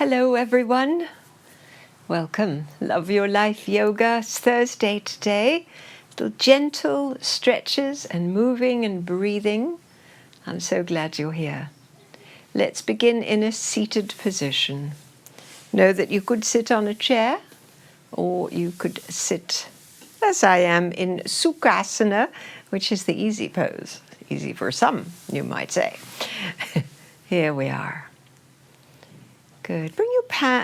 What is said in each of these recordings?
Hello everyone, welcome. Love Your Life Yoga. It's Thursday today. Little gentle stretches and moving and breathing. I'm so glad you're here. Let's begin in a seated position. Know that you could sit on a chair or you could sit as I am in Sukhasana, which is the easy pose. Easy for some, you might say. Here we are. Good. Bring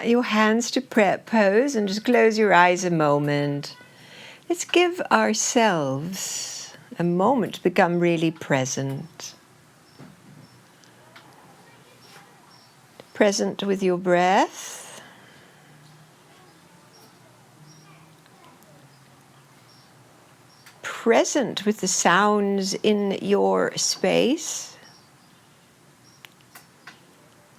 your hands to prayer pose and just close your eyes a moment. Let's give ourselves a moment to become really present. Present with your breath. Present with the sounds in your space.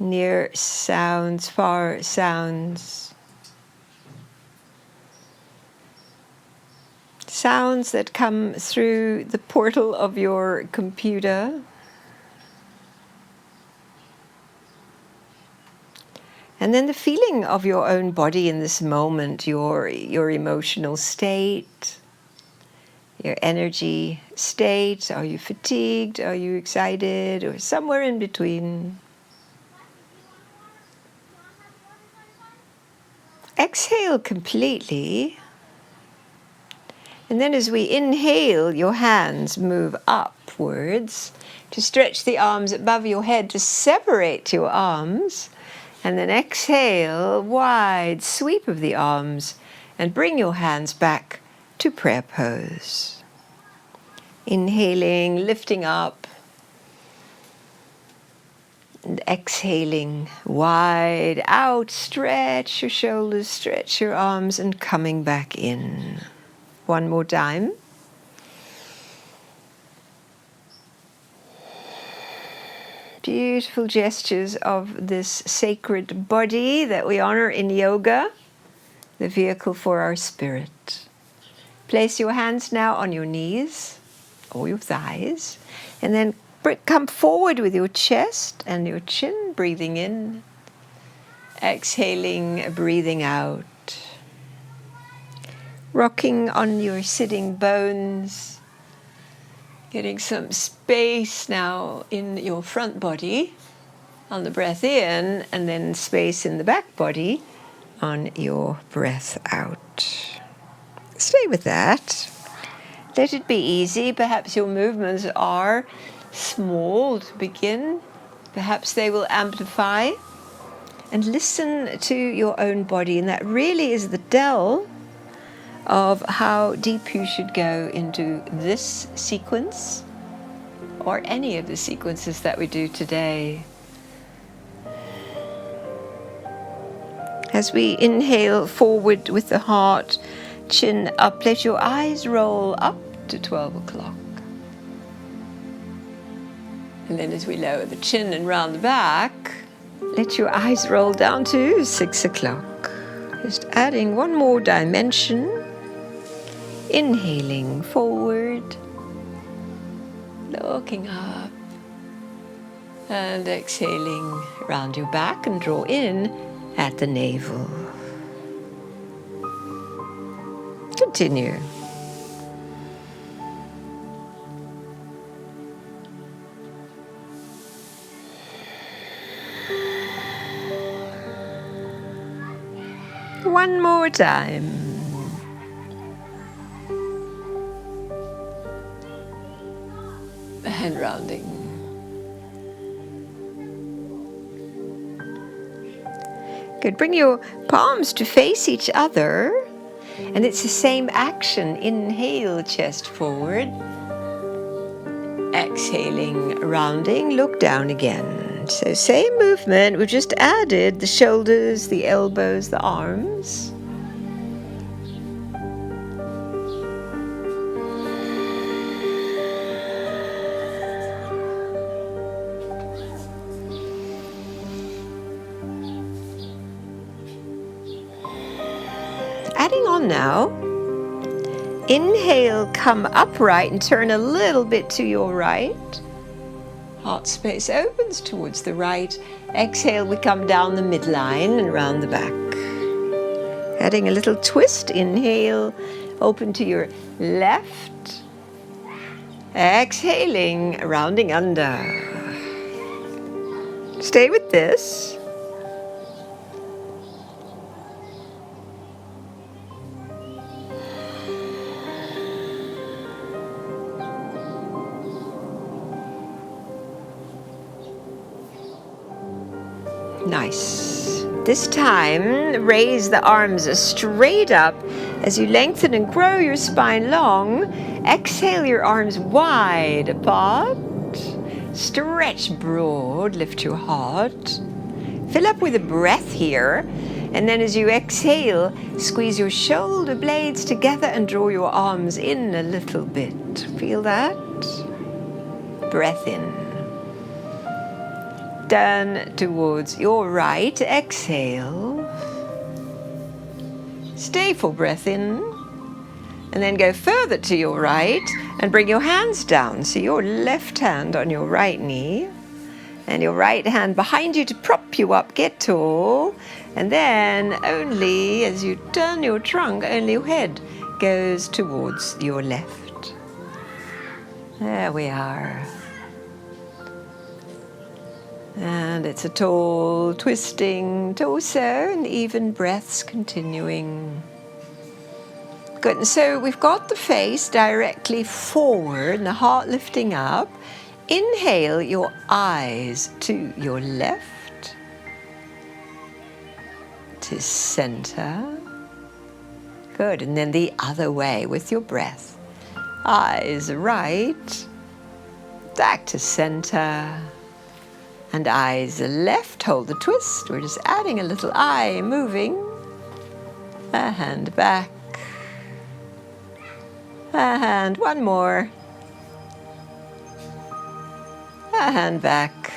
Near sounds, far sounds. Sounds that come through the portal of your computer. And then the feeling of your own body in this moment, your emotional state, your energy state. Are you fatigued? Are you excited? Or somewhere in between? Exhale completely. And then as we inhale, your hands move upwards to stretch the arms above your head, to separate your arms. And then exhale, wide sweep of the arms, and bring your hands back to prayer pose. Inhaling, lifting up. And exhaling, wide out, stretch your shoulders, stretch your arms, and coming back in. One more time. Beautiful gestures of this sacred body that we honor in yoga, the vehicle for our spirit. Place your hands now on your knees or your thighs, and then come forward with your chest and your chin, breathing in, exhaling, breathing out. Rocking on your sitting bones, getting some space now in your front body on the breath in, and then space in the back body on your breath out. Stay with that. Let it be easy. Perhaps your movements are small to begin. Perhaps they will amplify. And listen to your own body. And that really is the tell of how deep you should go into this sequence or any of the sequences that we do today. As we inhale forward with the heart, chin up, let your eyes roll up to 12 o'clock. And then as we lower the chin and round the back, let your eyes roll down to 6 o'clock. Just adding one more dimension. Inhaling forward, looking up, and exhaling around your back and draw in at the navel. Continue. One more time. And rounding. Good. Bring your palms to face each other. And it's the same action. Inhale, chest forward. Exhaling, rounding, look down again. So same movement. We've just added the shoulders, the elbows, the arms. Adding on now, inhale, come upright and turn a little bit to your right. Heart space opens towards the right. Exhale, we come down the midline and round the back. Adding a little twist. Inhale, open to your left. Exhaling, rounding under. Stay with this. Nice. This time, raise the arms straight up as you lengthen and grow your spine long. Exhale your arms wide apart. Stretch broad, lift your heart. Fill up with a breath here. And then as you exhale, squeeze your shoulder blades together and draw your arms in a little bit. Feel that? Breath in. Turn towards your right. Exhale. Stay for breath in. And then go further to your right and bring your hands down. So your left hand on your right knee and your right hand behind you to prop you up. Get tall. And then only as you turn your trunk, only your head goes towards your left. There we are. And it's a tall, twisting torso and even breaths continuing. Good, and so we've got the face directly forward and the heart lifting up. Inhale your eyes to your left, to center. Good, and then the other way with your breath. Eyes right, back to center. And eyes left, hold the twist. We're just adding a little eye moving. A hand back. A hand, one more. A hand back.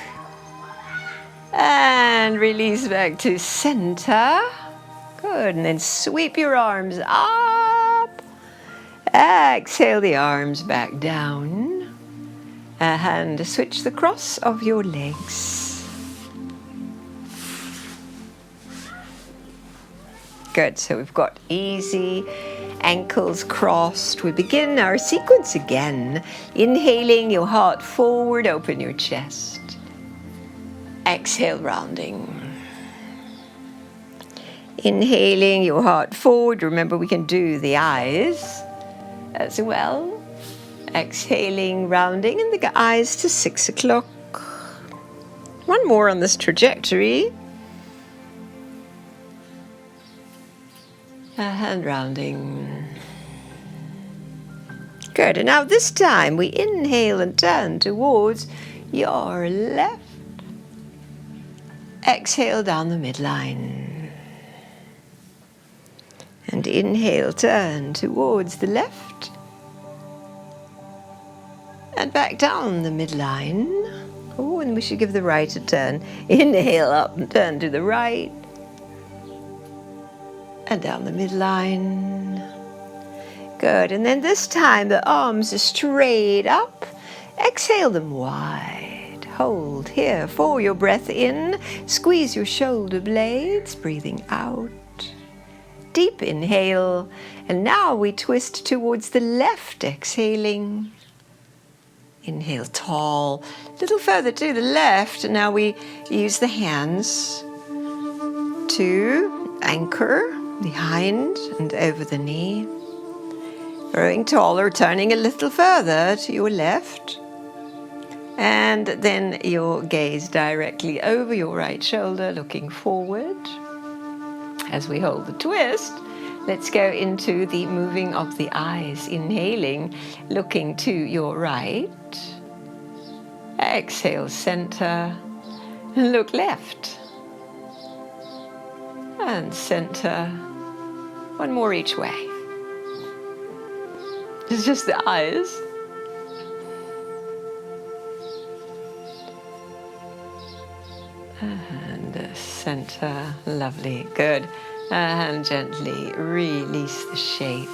And release back to center. Good, and then sweep your arms up. Exhale the arms back down. A hand, switch the cross of your legs. Good, so we've got easy, ankles crossed. We begin our sequence again. Inhaling your heart forward, open your chest. Exhale, rounding. Inhaling your heart forward. Remember, we can do the eyes as well. Exhaling, rounding, and the eyes to 6 o'clock. One more on this trajectory. And rounding. Good, and now this time we inhale and turn towards your left. Exhale down the midline. And inhale, turn towards the left. And back down the midline. Oh, and we should give the right a turn. Inhale up and turn to the right. And down the midline. Good. And then this time the arms are straight up. Exhale them wide. Hold here for your breath in. Squeeze your shoulder blades. Breathing out. Deep inhale. And now we twist towards the left. Exhaling. Inhale tall, a little further to the left. And now we use the hands to anchor behind and over the knee. Growing taller, turning a little further to your left. And then your gaze directly over your right shoulder, looking forward. As we hold the twist, let's go into the moving of the eyes. Inhaling, looking to your right. Exhale, center. Look left. And center. One more each way. It's just the eyes. And center. Lovely. Good. And gently release the shape.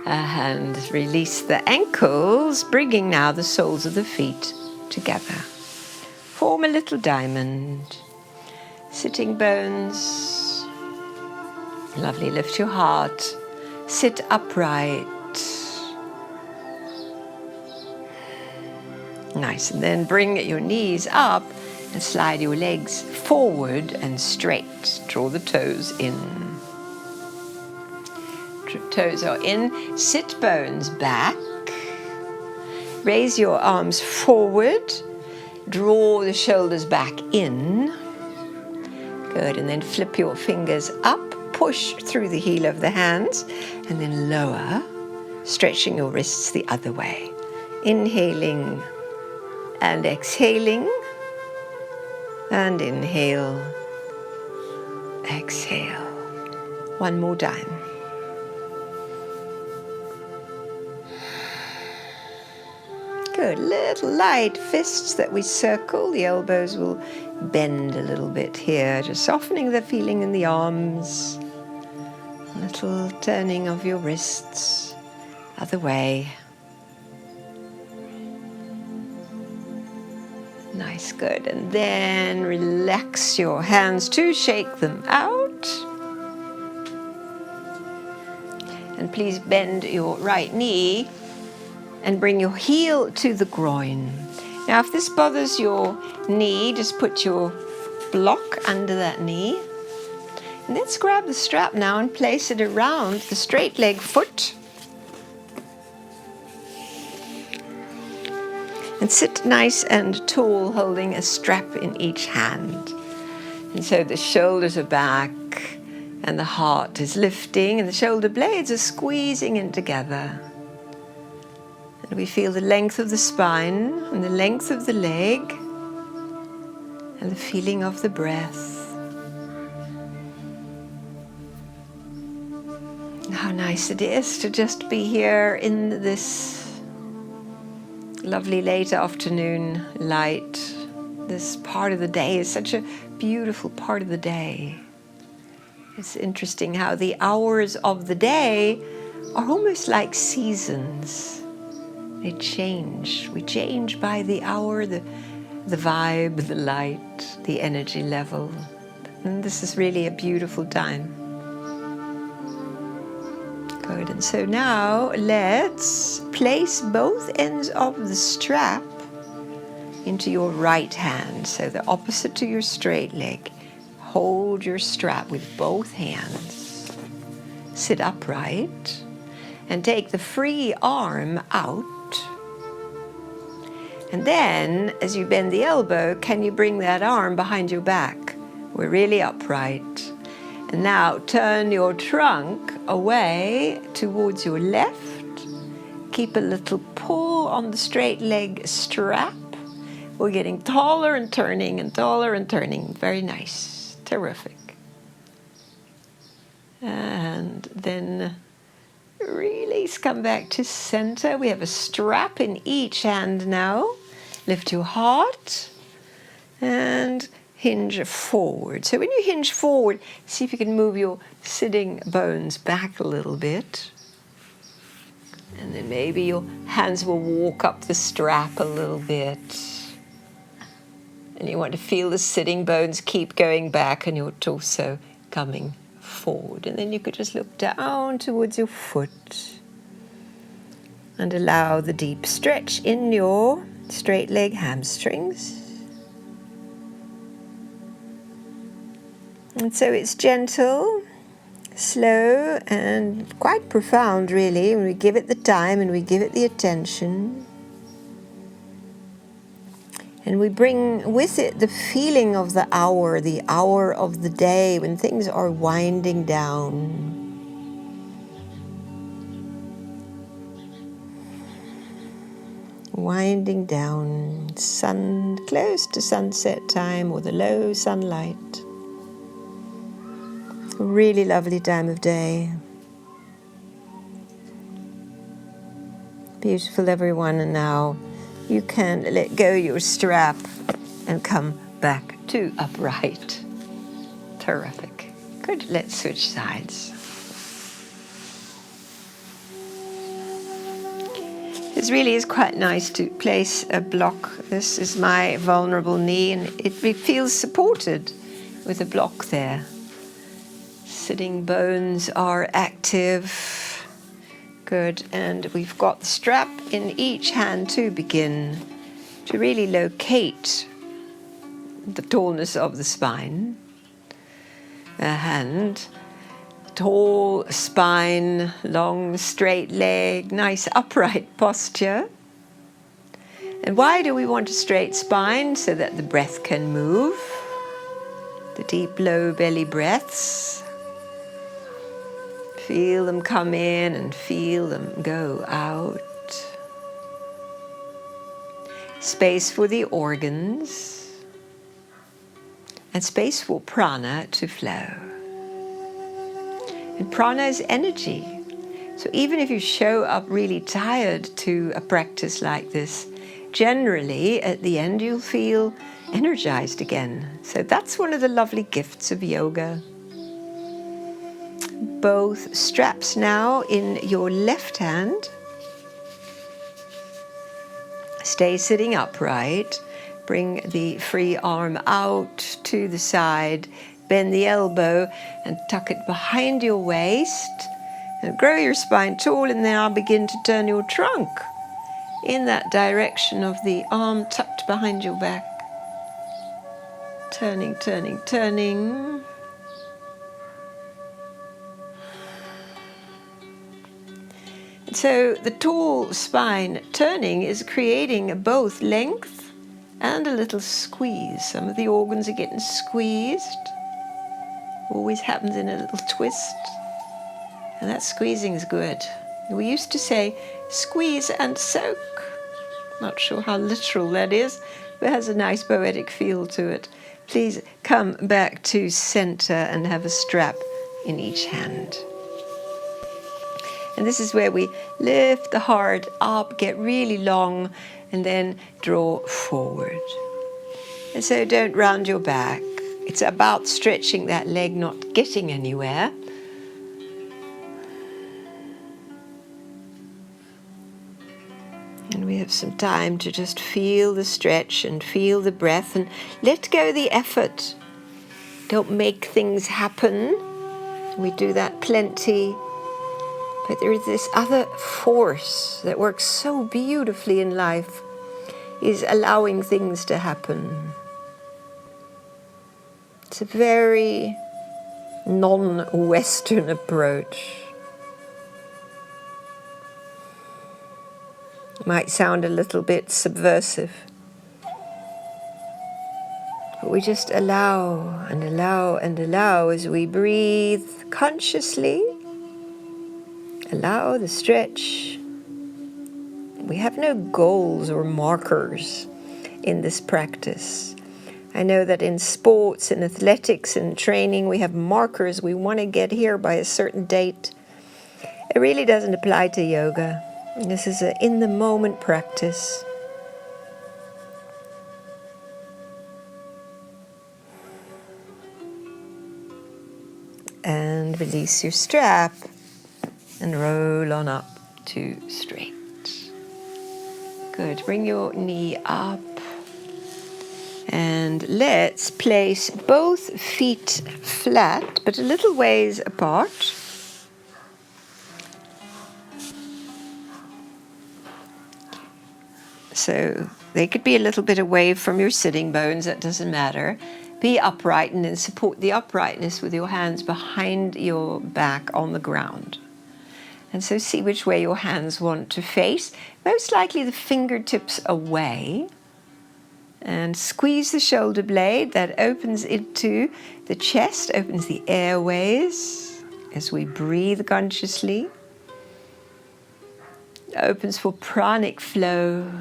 And release the ankles, bringing now the soles of the feet together. Form a little diamond. Sitting bones. Lovely. Lift your heart. Sit upright. Nice. And then bring your knees up and slide your legs forward and straight. Draw the toes in. Toes are in. Sit bones back. Raise your arms forward. Draw the shoulders back in. Good. And then flip your fingers up. Push through the heel of the hands. And then lower, stretching your wrists the other way. Inhaling and exhaling. And inhale. Exhale. One more time. Good. Little light fists that we circle. The elbows will bend a little bit here, just softening the feeling in the arms. A little turning of your wrists, other way. Nice, good. And then relax your hands to shake them out. And please bend your right knee and bring your heel to the groin. Now, if this bothers your knee, just put your block under that knee. And let's grab the strap now and place it around the straight leg foot. And sit nice and tall, holding a strap in each hand. And so the shoulders are back, and the heart is lifting, and the shoulder blades are squeezing in together. And we feel the length of the spine and the length of the leg and the feeling of the breath. And how nice it is to just be here in this lovely late afternoon light. This part of the day is such a beautiful part of the day. It's interesting how the hours of the day are almost like seasons. They change. We change by the hour, the vibe, the light, the energy level. And this is really a beautiful time. Good. And so now let's place both ends of the strap into your right hand. So the opposite to your straight leg. Hold your strap with both hands. Sit upright and take the free arm out. And then, as you bend the elbow, can you bring that arm behind your back? We're really upright. And now turn your trunk away towards your left. Keep a little pull on the straight leg strap. We're getting taller and turning and taller and turning. Very nice. Terrific. And then release, come back to center. We have a strap in each hand now. Lift your heart and hinge forward. So when you hinge forward, see if you can move your sitting bones back a little bit. And then maybe your hands will walk up the strap a little bit. And you want to feel the sitting bones keep going back and your torso coming forward. And then you could just look down towards your foot and allow the deep stretch in your straight leg hamstrings. And so it's gentle, slow, and quite profound, really, when we give it the time and we give it the attention. And we bring with it the feeling of the hour of the day when things are winding down. Winding down, sun close to sunset time or the low sunlight. A really lovely time of day. Beautiful, everyone. And now you can let go your strap and come back to upright. Terrific. Good. Let's switch sides. It really is quite nice to place a block. This is my vulnerable knee, and it feels supported with a block there. Sitting bones are active. Good. And we've got the strap in each hand to begin to really locate the tallness of the spine. A hand. Tall spine, long straight leg, nice upright posture. And why do we want a straight spine? So that the breath can move. The deep low belly breaths. Feel them come in and feel them go out. Space for the organs. And space for prana to flow. And prana is energy. So even if you show up really tired to a practice like this, generally at the end you'll feel energized again. So that's one of the lovely gifts of yoga. Both straps now in your left hand. Stay sitting upright. Bring the free arm out to the side. Bend the elbow and tuck it behind your waist. And grow your spine tall, and now begin to turn your trunk in that direction of the arm tucked behind your back. Turning, turning, turning. And so the tall spine turning is creating both length and a little squeeze. Some of the organs are getting squeezed. Always happens in a little twist. And that squeezing is good. We used to say, squeeze and soak. Not sure how literal that is, but it has a nice poetic feel to it. Please come back to center and have a strap in each hand. And this is where we lift the heart up, get really long, and then draw forward. And so don't round your back. It's about stretching that leg, not getting anywhere. And we have some time to just feel the stretch and feel the breath and let go the effort. Don't make things happen. We do that plenty. But there is this other force that works so beautifully in life, is allowing things to happen. It's a very non-Western approach. It might sound a little bit subversive. But we just allow and allow and allow as we breathe consciously. Allow the stretch. We have no goals or markers in this practice. I know that in sports and athletics and training we have markers. We want to get here by a certain date. It really doesn't apply to yoga. This is an in-the-moment practice. And release your strap and roll on up to straight. Good. Bring your knee up. And let's place both feet flat, but a little ways apart. So they could be a little bit away from your sitting bones, that doesn't matter. Be upright and then support the uprightness with your hands behind your back on the ground. And so see which way your hands want to face. Most likely the fingertips away. And squeeze the shoulder blade. That opens into the chest, opens the airways as we breathe consciously. It opens for pranic flow.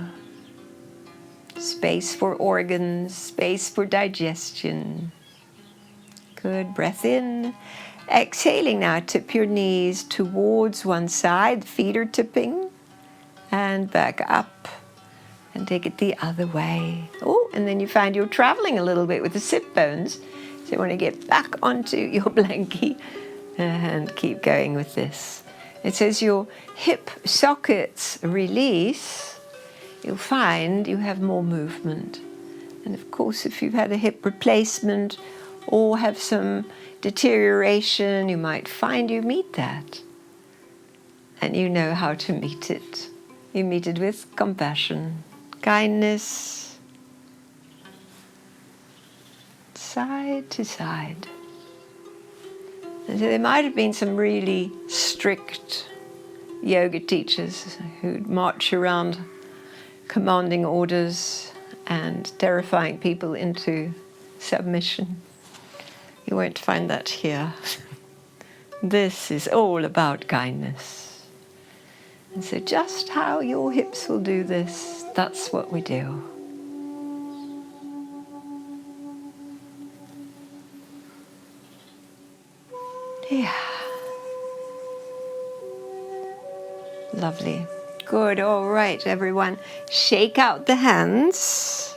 Space for organs, space for digestion. Good, breath in. Exhaling now, tip your knees towards one side, feet are tipping, and back up, and take it the other way. Oh, and then you find you're traveling a little bit with the sit bones, so you want to get back onto your blankie and keep going with this. It says your hip sockets release, you'll find you have more movement. And of course, if you've had a hip replacement or have some deterioration, you might find you meet that. And you know how to meet it. You meet it with compassion, kindness, side to side. And so there might have been some really strict yoga teachers who'd march around commanding orders and terrifying people into submission. You won't find that here. This is all about kindness. And so just how your hips will do this, that's what we do. Yeah. Lovely. Good. All right, everyone. Shake out the hands.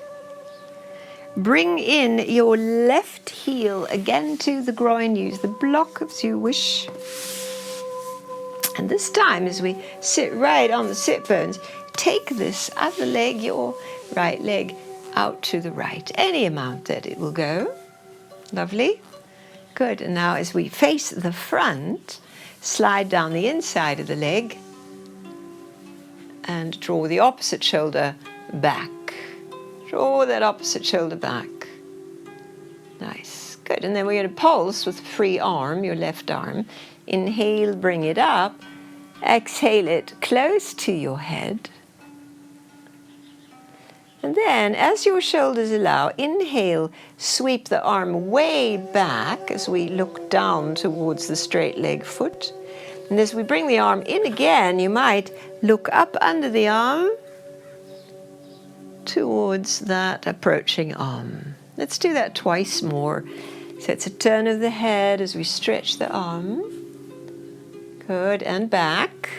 Bring in your left heel again to the groin. Use the block as you wish. And this time, as we sit right on the sit bones, take this other leg, your right leg, out to the right. Any amount that it will go. Lovely. Good. And now as we face the front, slide down the inside of the leg and draw the opposite shoulder back. Draw that opposite shoulder back. Nice. Good. And then we're going to pulse with free arm, your left arm. Inhale, bring it up. Exhale it close to your head. And then, as your shoulders allow, inhale, sweep the arm way back as we look down towards the straight leg foot. And as we bring the arm in again, you might look up under the arm towards that approaching arm. Let's do that twice more. So it's a turn of the head as we stretch the arm. Good, and back.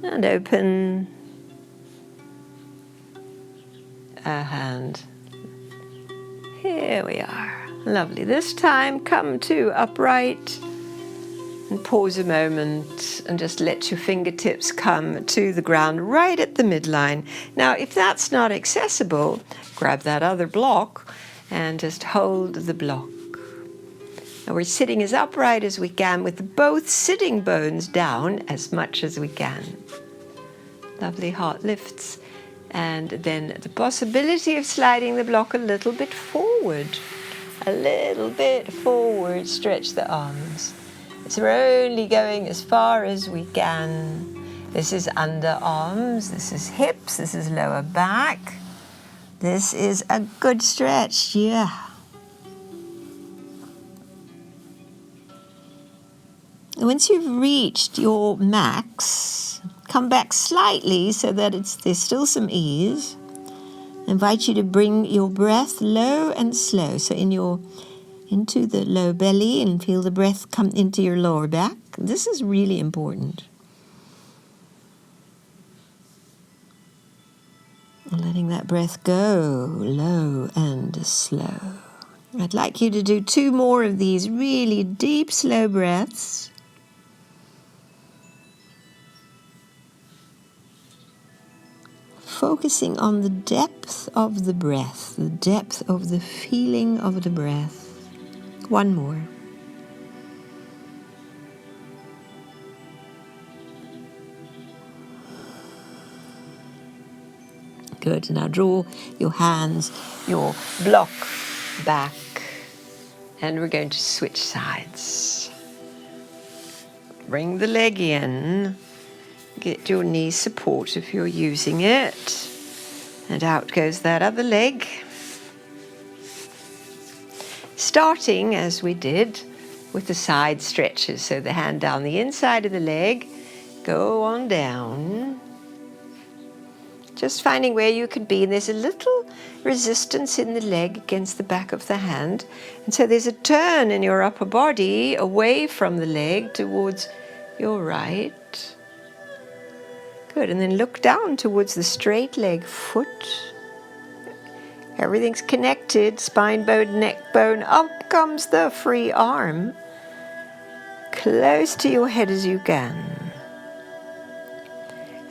And open a hand. Here we are. Lovely. This time come to upright and pause a moment and just let your fingertips come to the ground right at the midline. Now, if that's not accessible, grab that other block and just hold the block. Now we're sitting as upright as we can with both sitting bones down as much as we can. Lovely, heart lifts. And then the possibility of sliding the block a little bit forward. A little bit forward, stretch the arms. So we're only going as far as we can. This is underarms, this is hips, this is lower back. This is a good stretch, yeah. Once you've reached your max, come back slightly so that there's still some ease. I invite you to bring your breath low and slow. So into the low belly and feel the breath come into your lower back. This is really important. And letting that breath go low and slow. I'd like you to do 2 more of these really deep, slow breaths. Focusing on the depth of the breath, the depth of the feeling of the breath. 1 more. Good. Now draw your hands, your block back, and we're going to switch sides. Bring the leg in. Get your knee support if you're using it. And out goes that other leg. Starting, as we did, with the side stretches. So the hand down the inside of the leg. Go on down. Just finding where you could be. And there's a little resistance in the leg against the back of the hand. And so there's a turn in your upper body away from the leg towards your right. Good, and then look down towards the straight leg foot. Everything's connected, spine bone, neck bone, up comes the free arm. close to your head as you can.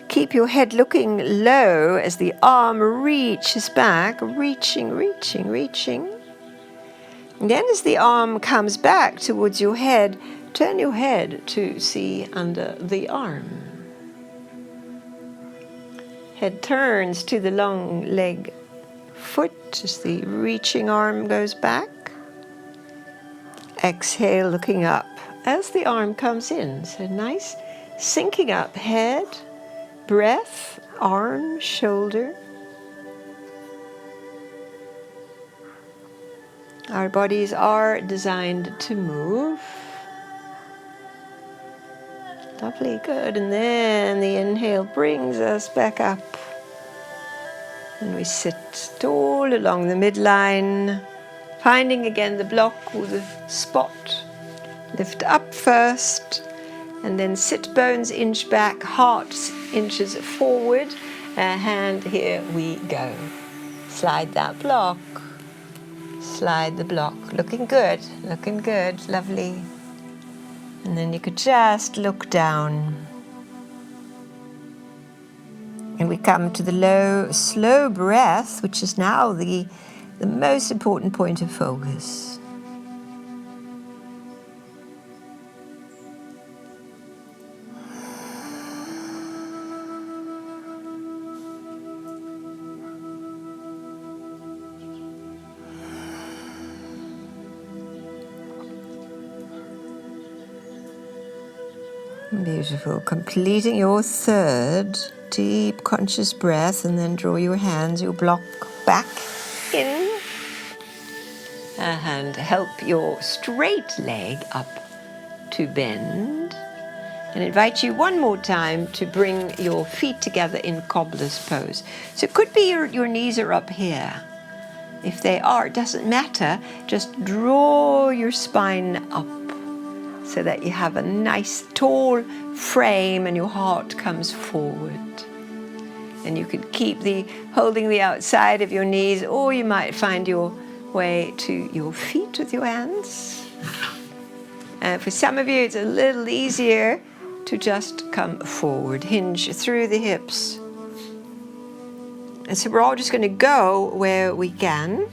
Keep your head looking low as the arm reaches back, reaching. And then as the arm comes back towards your head, turn your head to see under the arm. Head turns to the long leg foot as the reaching arm goes back. Exhale, looking up as the arm comes in. So nice, sinking up, head, breath, arm, shoulder. Our bodies are designed to move. Lovely, good. And then the inhale brings us back up. And we sit tall along the midline, finding again the block or the spot. Lift up first, and then sit bones inch back, heart inches forward. And here we go. Slide that block. Slide the block. Looking good, lovely. And then you could just look down. And we come to the low, slow breath, which is now the most important point of focus. Beautiful. Completing your third deep conscious breath, and then draw your hands, your block back in, and help your straight leg up to bend, and invite you one more time to bring your feet together in cobbler's pose. So it could be your knees are up here. If they are, it doesn't matter. Just draw your spine up so that you have a nice tall frame and your heart comes forward. And you could keep holding the outside of your knees, or you might find your way to your feet with your hands. And for some of you, it's a little easier to just come forward, hinge through the hips. And so we're all just going to go where we can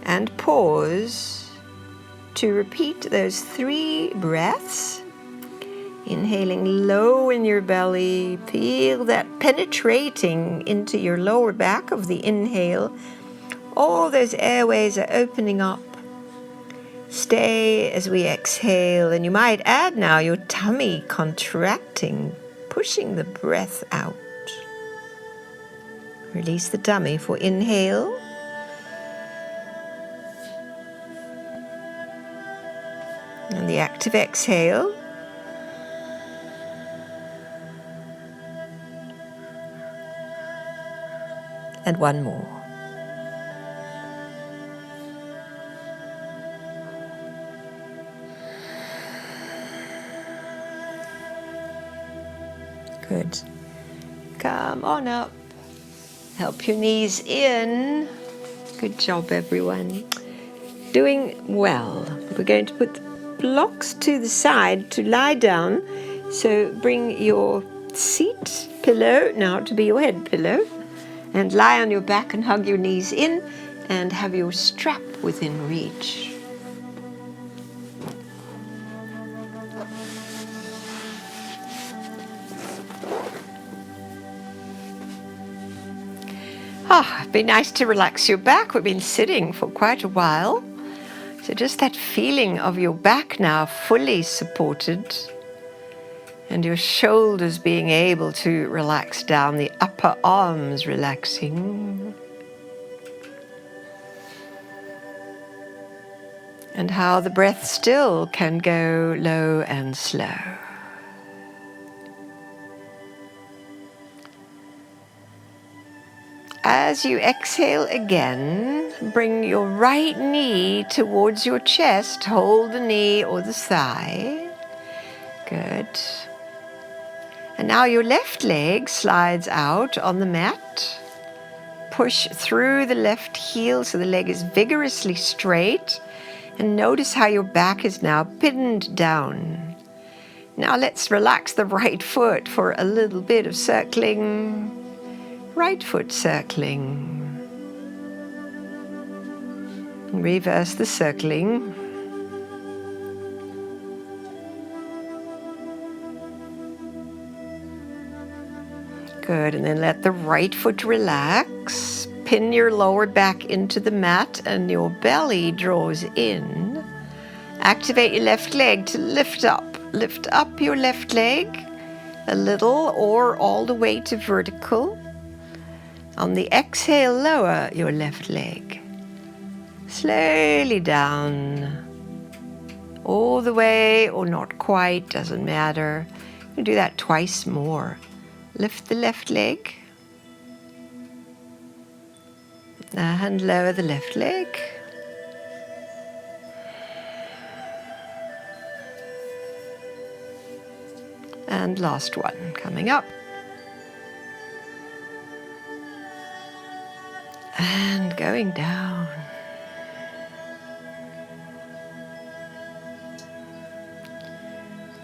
and pause to repeat those 3 breaths. Inhaling low in your belly, feel that penetrating into your lower back of the inhale. All those airways are opening up. Stay as we exhale, and you might add now your tummy contracting, pushing the breath out. Release the tummy for inhale. And the active exhale. And one more. Good. Come on up. Help your knees in. Good job, everyone. Doing well. We're going to put blocks to the side to lie down. So bring your seat pillow now to be your head pillow. And lie on your back and hug your knees in and have your strap within reach. It'd be nice to relax your back. We've been sitting for quite a while. So just that feeling of your back now fully supported, and your shoulders being able to relax down, the upper arms relaxing. And how the breath still can go low and slow. As you exhale again, bring your right knee towards your chest. Hold the knee or the thigh. Good. And now your left leg slides out on the mat. Push through the left heel so the leg is vigorously straight. And notice how your back is now pinned down. Now let's relax the right foot for a little bit of circling. Right foot circling. Reverse the circling. Good, and then let the right foot relax. Pin your lower back into the mat and your belly draws in. Activate your left leg to lift up. Lift up your left leg a little or all the way to vertical. On the exhale, lower your left leg. Slowly down. All the way or not quite, doesn't matter. You can do that twice more. Lift the left leg. And lower the left leg. And last one, coming up. And going down.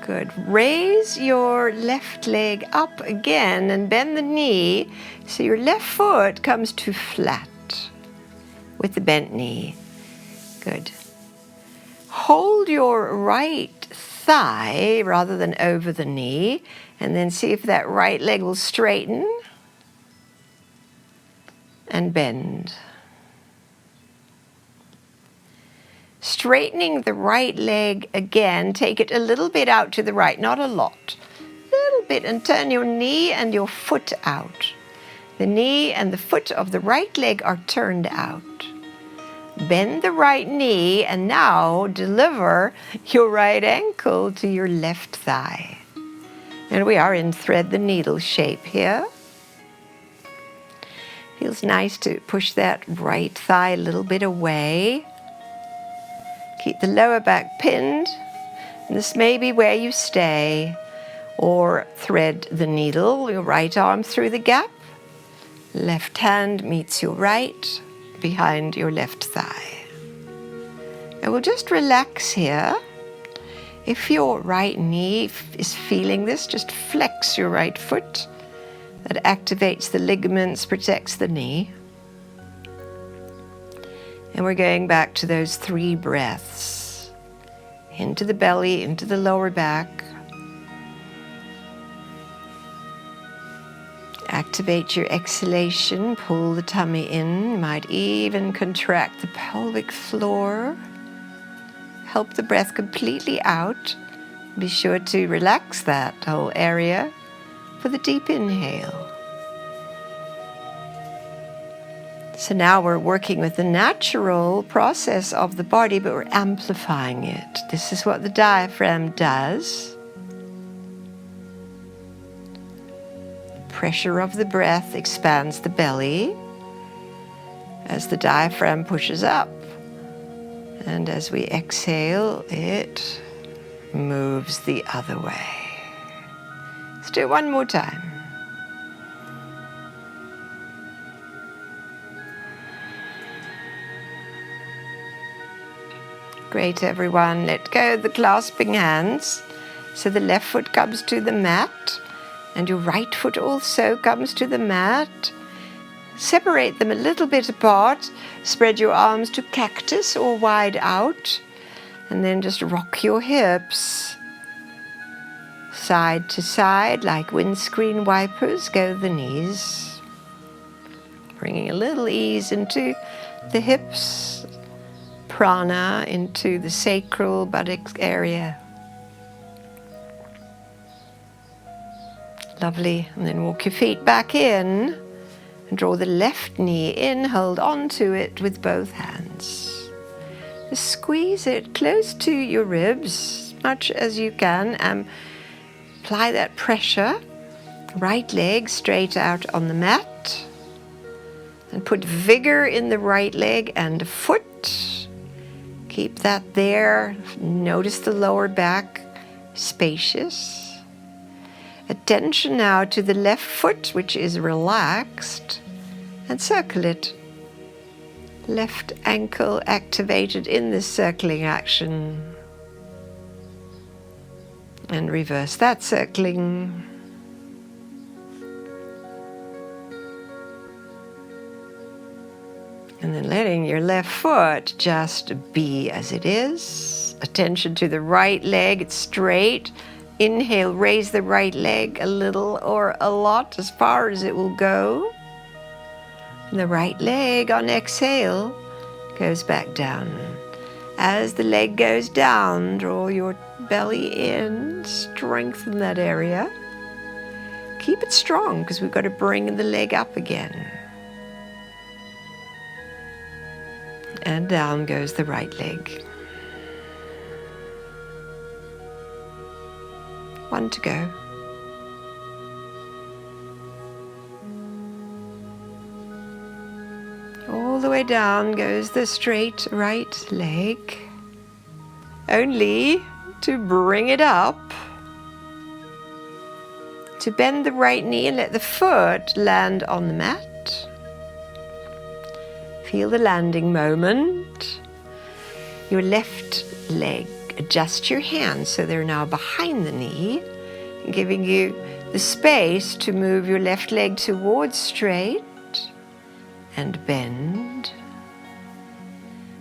Good. Raise your left leg up again and bend the knee so your left foot comes to flat with the bent knee. Good. Hold your right thigh rather than over the knee, and then see if that right leg will straighten and bend. Straightening the right leg again, take it a little bit out to the right, not a lot. A little bit, and turn your knee and your foot out. The knee and the foot of the right leg are turned out. Bend the right knee and now deliver your right ankle to your left thigh. And we are in thread the needle shape here. Feels nice to push that right thigh a little bit away. Keep the lower back pinned. And this may be where you stay. Or thread the needle, your right arm through the gap. Left hand meets your right behind your left thigh. And we'll just relax here. If your right knee is feeling this, just flex your right foot. That activates the ligaments, protects the knee. And we're going back to those 3 breaths. Into the belly, into the lower back. Activate your exhalation, pull the tummy in. You might even contract the pelvic floor. Help the breath completely out. Be sure to relax that whole area for the deep inhale. So now we're working with the natural process of the body, but we're amplifying it. This is what the diaphragm does. Pressure of the breath expands the belly as the diaphragm pushes up. And as we exhale, it moves the other way. Let's do it one more time. Great, everyone. Let go of the clasping hands. So the left foot comes to the mat, and your right foot also comes to the mat. Separate them a little bit apart. Spread your arms to cactus or wide out. And then just rock your hips. Side to side like windscreen wipers. Go the knees. Bringing a little ease into the hips. Prana into the sacral buttocks area. Lovely. And then walk your feet back in. And draw the left knee in, hold on to it with both hands. Just squeeze it close to your ribs as much as you can. Apply that pressure. Right leg straight out on the mat. And put vigor in the right leg and foot. Keep that there. Notice the lower back, spacious. Attention now to the left foot, which is relaxed, and circle it. Left ankle activated in this circling action. And reverse that circling. And then letting your left foot just be as it is. Attention to the right leg, it's straight. Inhale, raise the right leg a little or a lot, as far as it will go. And the right leg on exhale goes back down. As the leg goes down, draw your belly in, strengthen that area. Keep it strong because we've got to bring the leg up again. And down goes the right leg. 1 to go. All the way down goes the straight right leg. Only to bring it up, to bend the right knee and let the foot land on the mat. Feel the landing moment. Your left leg, adjust your hands so they're now behind the knee, giving you the space to move your left leg towards straight and bend.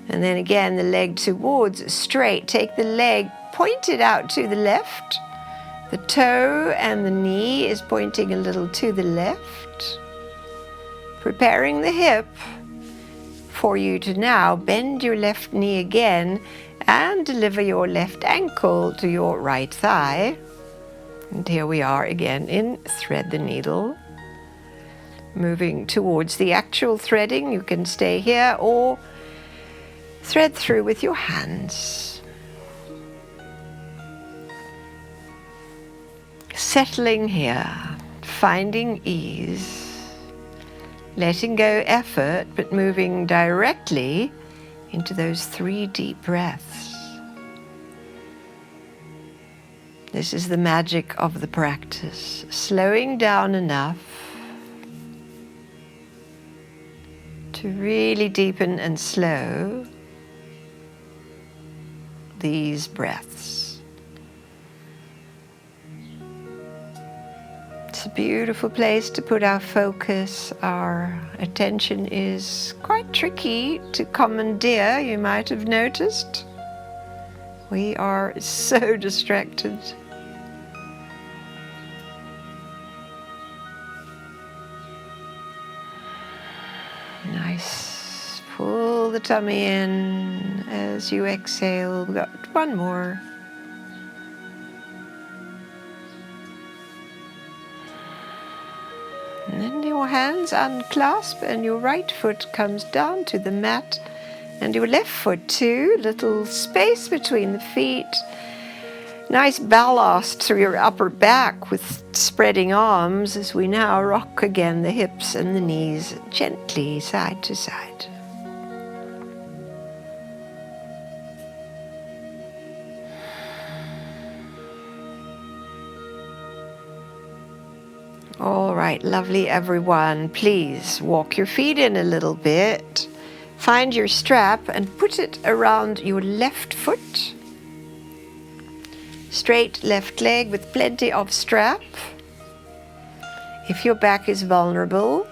And then again, the leg towards straight. Take the leg pointed out to the left. The toe and the knee is pointing a little to the left. Preparing the hip for you to now bend your left knee again and deliver your left ankle to your right thigh. And here we are again in thread the needle. Moving towards the actual threading, you can stay here or thread through with your hands. Settling here, finding ease, letting go effort, but moving directly into those 3 deep breaths. This is the magic of the practice, slowing down enough to really deepen and slow these breaths. It's a beautiful place to put our focus. Our attention is quite tricky to commandeer, you might have noticed. We are so distracted. Nice. Pull the tummy in as you exhale. We've got 1 more. And then your hands unclasp and your right foot comes down to the mat and your left foot too. Little space between the feet. Nice ballast through your upper back with spreading arms as we now rock again the hips and the knees gently side to side. All right, lovely everyone. Please walk your feet in a little bit. Find your strap and put it around your left foot. Straight left leg with plenty of strap. If your back is vulnerable,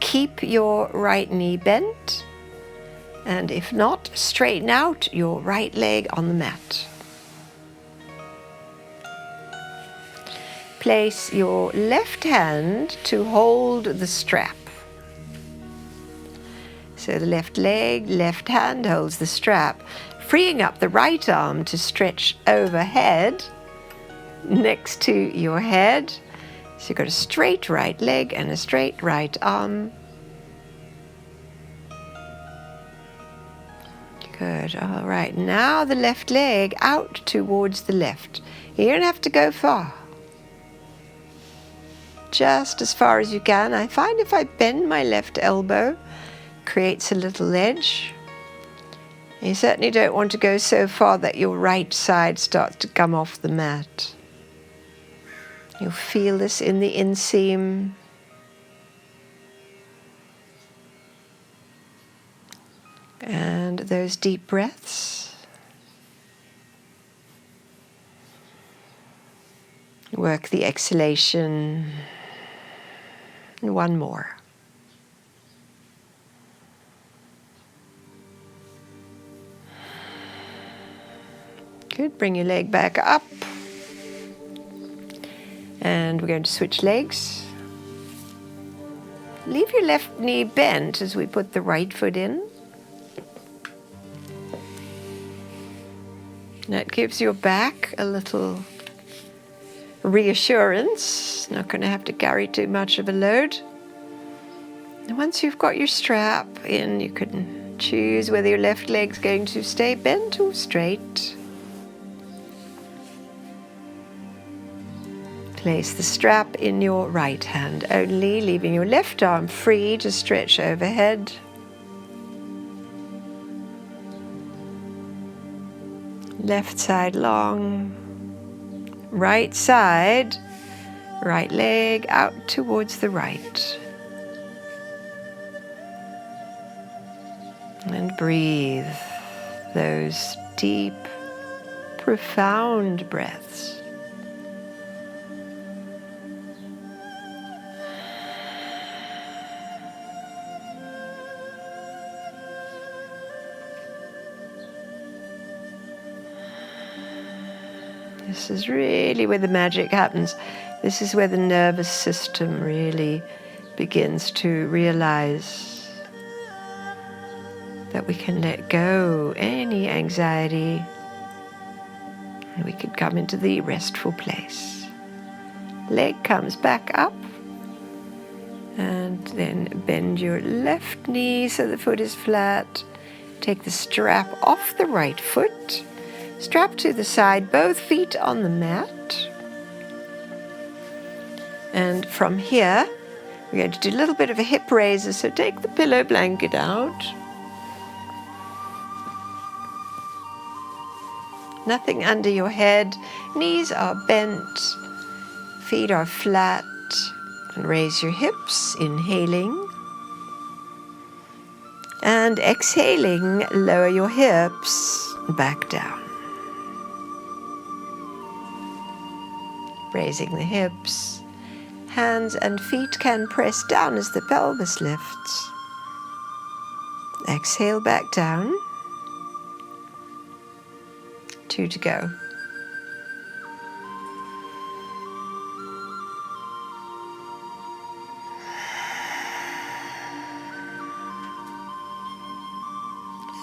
keep your right knee bent. And if not, straighten out your right leg on the mat. Place your left hand to hold the strap. So the left leg, left hand holds the strap, freeing up the right arm to stretch overhead next to your head. So you've got a straight right leg and a straight right arm. Good. All right. Now the left leg out towards the left. You don't have to go far. Just as far as you can. I find if I bend my left elbow, creates a little ledge. You certainly don't want to go so far that your right side starts to come off the mat. You'll feel this in the inseam. And those deep breaths. Work the exhalation. And one more. Good. Bring your leg back up. And we're going to switch legs. Leave your left knee bent as we put the right foot in. That gives your back a little reassurance. Not going to have to carry too much of a load. And once you've got your strap in, you can choose whether your left leg's going to stay bent or straight. Place the strap in your right hand only, leaving your left arm free to stretch overhead. Left side long, right side, right leg out towards the right. And breathe those deep, profound breaths. This is really where the magic happens. This is where the nervous system really begins to realize that we can let go any anxiety and we can come into the restful place. Leg comes back up and then bend your left knee so the foot is flat. Take the strap off the right foot. Strap to the side, both feet on the mat. And from here, we're going to do a little bit of a hip raiser, so take the pillow blanket out. Nothing under your head, knees are bent, feet are flat, and raise your hips, inhaling. And exhaling, lower your hips, back down. Raising the hips, hands and feet can press down as the pelvis lifts. Exhale back down. 2 to go.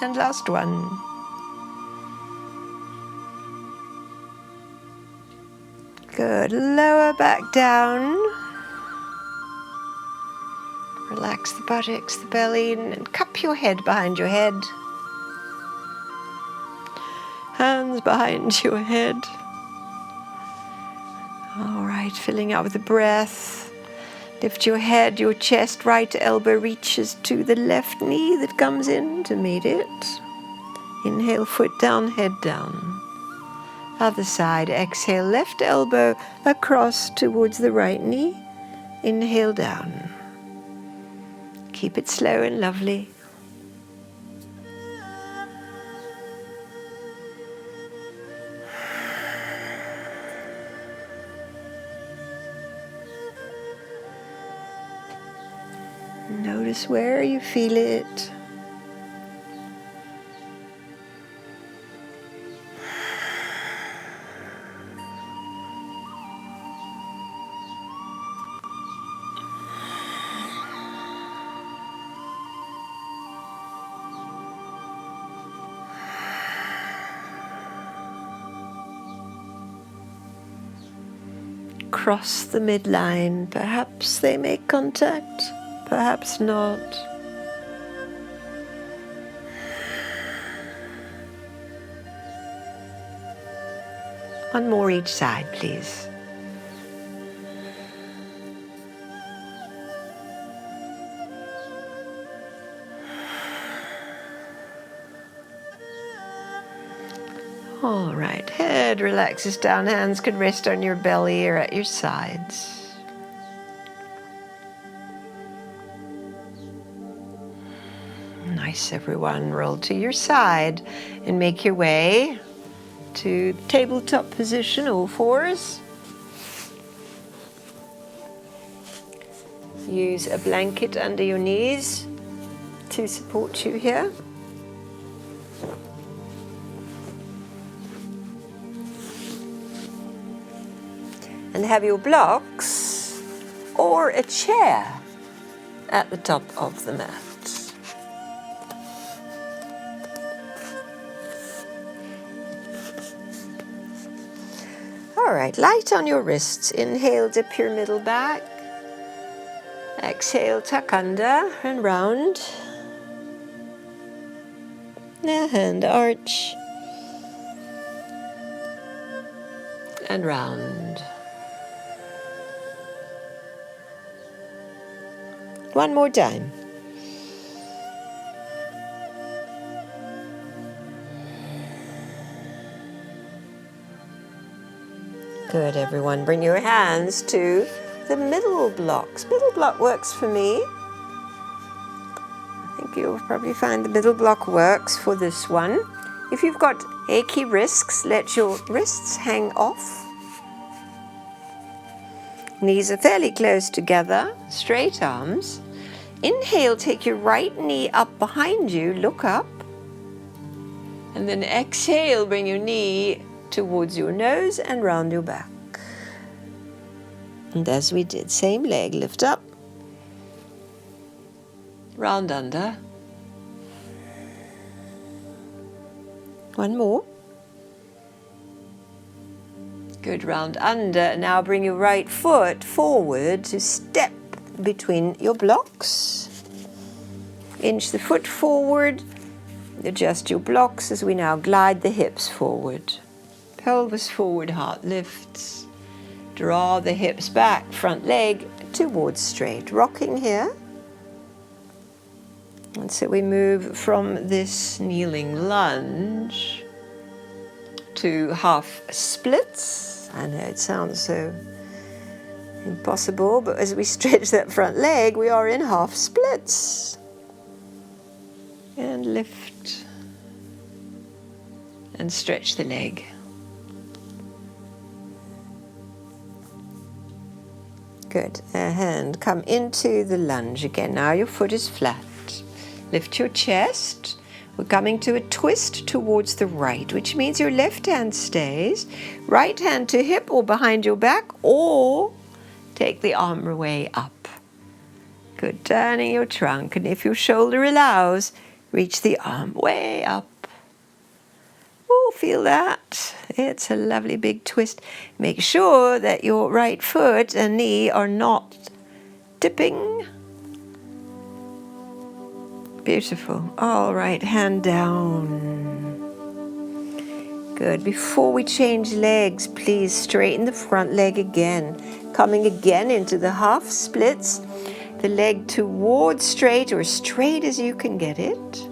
And last one. Good. Lower back down. Relax the buttocks, the belly, and cup your head behind your head. Hands behind your head. All right, filling out with the breath. Lift your head, your chest, right elbow reaches to the left knee that comes in to meet it. Inhale, foot down, head down. Other side, exhale, left elbow across towards the right knee. Inhale down. Keep it slow and lovely. Notice where you feel it. Cross the midline. Perhaps they make contact, perhaps not. One more each side, please. All right, head relaxes down, hands can rest on your belly or at your sides. Nice, everyone. Roll to your side and make your way to tabletop position, all fours. Use a blanket under your knees to support you here. And have your blocks or a chair at the top of the mat. All right, light on your wrists. Inhale, dip your middle back. Exhale, tuck under and round. And arch. And round. One more time. Good, everyone. Bring your hands to the middle blocks. Middle block works for me. I think you'll probably find the middle block works for this one. If you've got achy wrists, let your wrists hang off. Knees are fairly close together, straight arms. Inhale, take your right knee up behind you, look up. And then exhale, bring your knee towards your nose and round your back. And as we did, same leg, lift up. Round under. One more. Good, round under. Now bring your right foot forward to step between your blocks. Inch the foot forward. Adjust your blocks as we now glide the hips forward. Pelvis forward, heart lifts. Draw the hips back, front leg towards straight. Rocking here. And so we move from this kneeling lunge to half splits. I know it sounds so impossible, but as we stretch that front leg, we are in half splits. And lift and stretch the leg. Good. And come into the lunge again. Now your foot is flat. Lift your chest. We're coming to a twist towards the right, which means your left hand stays. Right hand to hip or behind your back, or take the arm way up. Good. Turning your trunk. And if your shoulder allows, reach the arm way up. Oh, feel that? It's a lovely big twist. Make sure that your right foot and knee are not tipping. Beautiful. All right, hand down. Good. Before we change legs, please straighten the front leg again. Coming again into the half splits. The leg towards straight or straight as you can get it.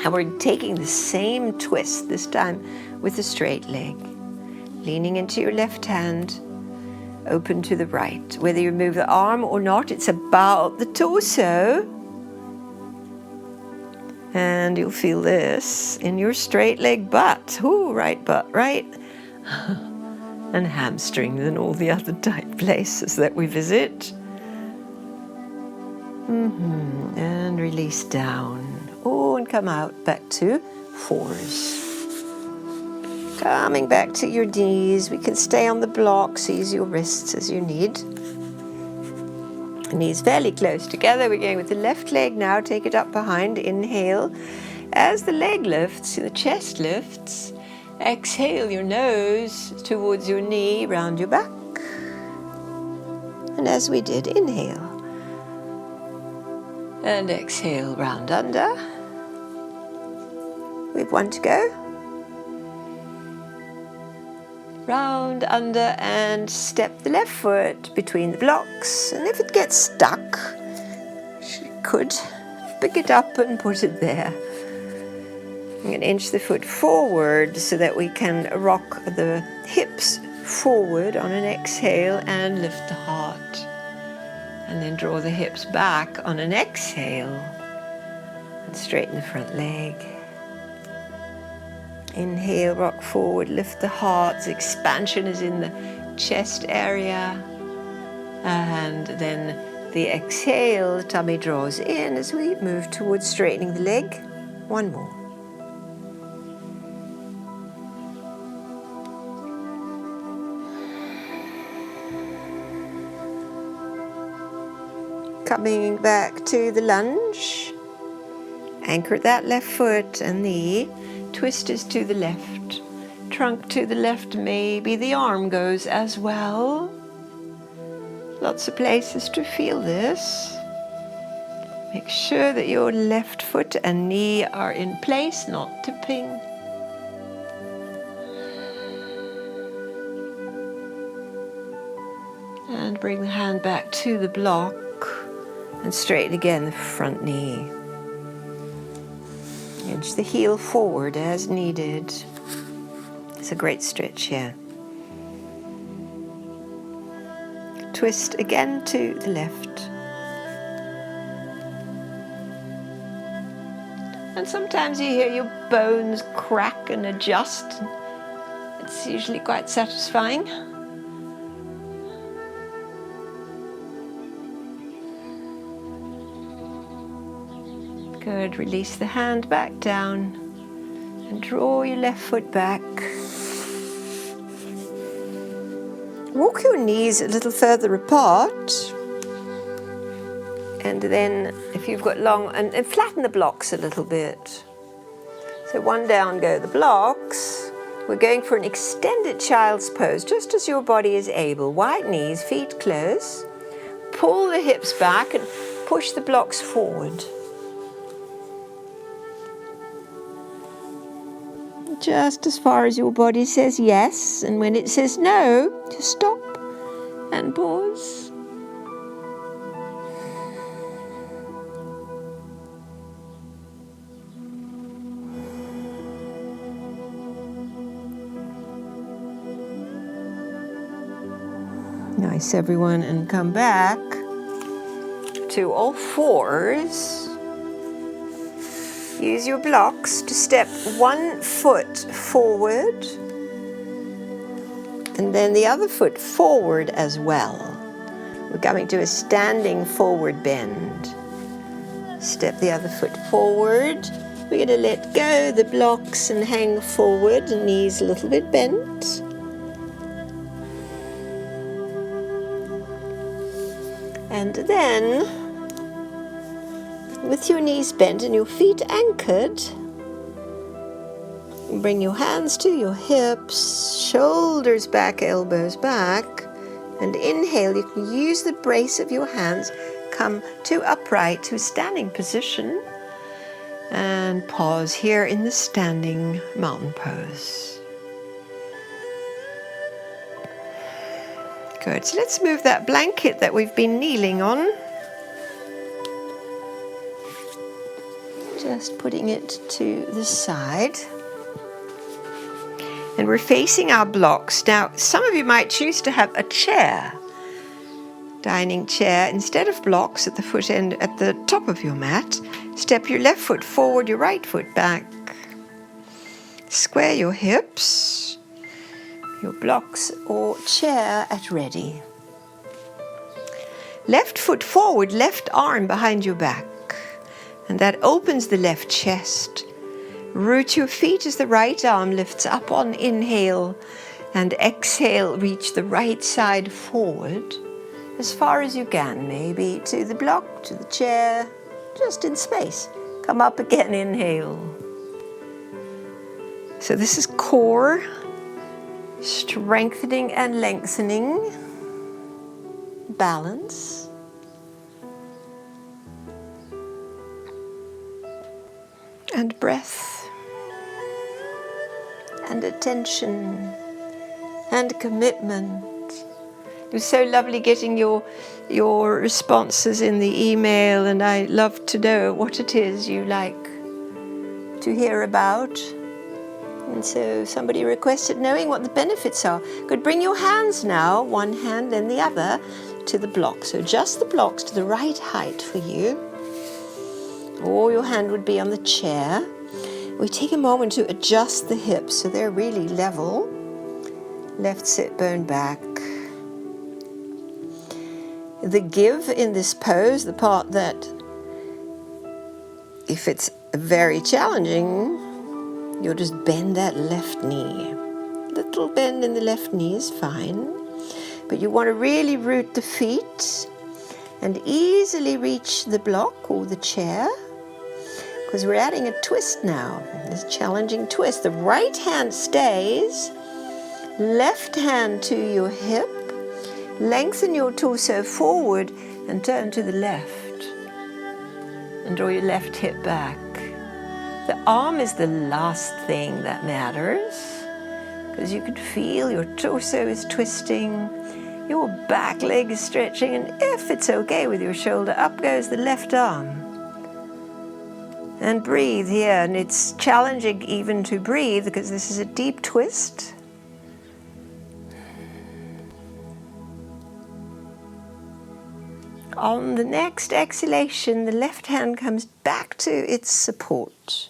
And we're taking the same twist, this time with the straight leg. Leaning into your left hand, open to the right. Whether you move the arm or not, it's about the torso. And you'll feel this in your straight leg butt. Ooh, right butt, right? And hamstrings and all the other tight places that we visit. And release down. Oh, and come out back to fours. Coming back to your knees. We can stay on the blocks. Ease your wrists as you need. Knees fairly close together. We're going with the left leg now. Take it up behind. Inhale. As the leg lifts, the chest lifts. Exhale your nose towards your knee, round your back. And as we did, inhale. And exhale, round under. We've one to go. Round under and step the left foot between the blocks. And if it gets stuck, you could pick it up and put it there. I'm going to inch the foot forward so that we can rock the hips forward on an exhale and lift the heart. And then draw the hips back on an exhale and straighten the front leg. Inhale, rock forward, lift the heart. The expansion is in the chest area. And then the exhale, the tummy draws in as we move towards straightening the leg. One more. Coming back to the lunge. Anchor that left foot and knee. Twist is to the left. Trunk to the left. Maybe the arm goes as well. Lots of places to feel this. Make sure that your left foot and knee are in place, not tipping. And bring the hand back to the block. And straighten again the front knee. Inch the heel forward as needed. It's a great stretch here. Twist again to the left. And sometimes you hear your bones crack and adjust. It's usually quite satisfying. Good, release the hand back down and draw your left foot back. Walk your knees a little further apart. And then if you've got long, and flatten the blocks a little bit. So one down go the blocks. We're going for an extended child's pose, just as your body is able. Wide knees, feet close. Pull the hips back and push the blocks forward. Just as far as your body says yes, and when it says no, just stop and pause. Nice, everyone, and come back to all fours. Use your blocks to step 1 foot forward and then the other foot forward as well. We're coming to a standing forward bend. Step the other foot forward. We're going to let go the blocks and hang forward, knees a little bit bent. And then with your knees bent and your feet anchored, bring your hands to your hips, shoulders back, elbows back, and inhale. You can use the brace of your hands, come to upright, to standing position, and pause here in the standing mountain pose. Good, so let's move that blanket that we've been kneeling on. Just putting it to the side. And we're facing our blocks. Now, some of you might choose to have a chair, dining chair, instead of blocks at the foot end at the top of your mat. Step your left foot forward, your right foot back. Square your hips, your blocks or chair at ready. Left foot forward, left arm behind your back. And that opens the left chest. Root your feet as the right arm lifts up on inhale, and exhale, reach the right side forward as far as you can, maybe to the block, to the chair, just in space. Come up again, inhale. So this is core, strengthening and lengthening, balance. And breath, and attention, and commitment. It was so lovely getting your responses in the email, and I love to know what it is you like to hear about. And so somebody requested knowing what the benefits are. Good, bring your hands now, one hand then the other, to the block. So adjust the blocks to the right height for you. Or your hand would be on the chair. We take a moment to adjust the hips so they're really level. Left sit bone back. The give in this pose, the part that, if it's very challenging, you'll just bend that left knee. Little bend in the left knee is fine. But you want to really root the feet and easily reach the block or the chair, because we're adding a twist now, this challenging twist. The right hand stays, left hand to your hip, lengthen your torso forward and turn to the left and draw your left hip back. The arm is the last thing that matters, because you can feel your torso is twisting, your back leg is stretching, and if it's okay with your shoulder, up goes the left arm. And breathe here, and it's challenging even to breathe because this is a deep twist. On the next exhalation, the left hand comes back to its support.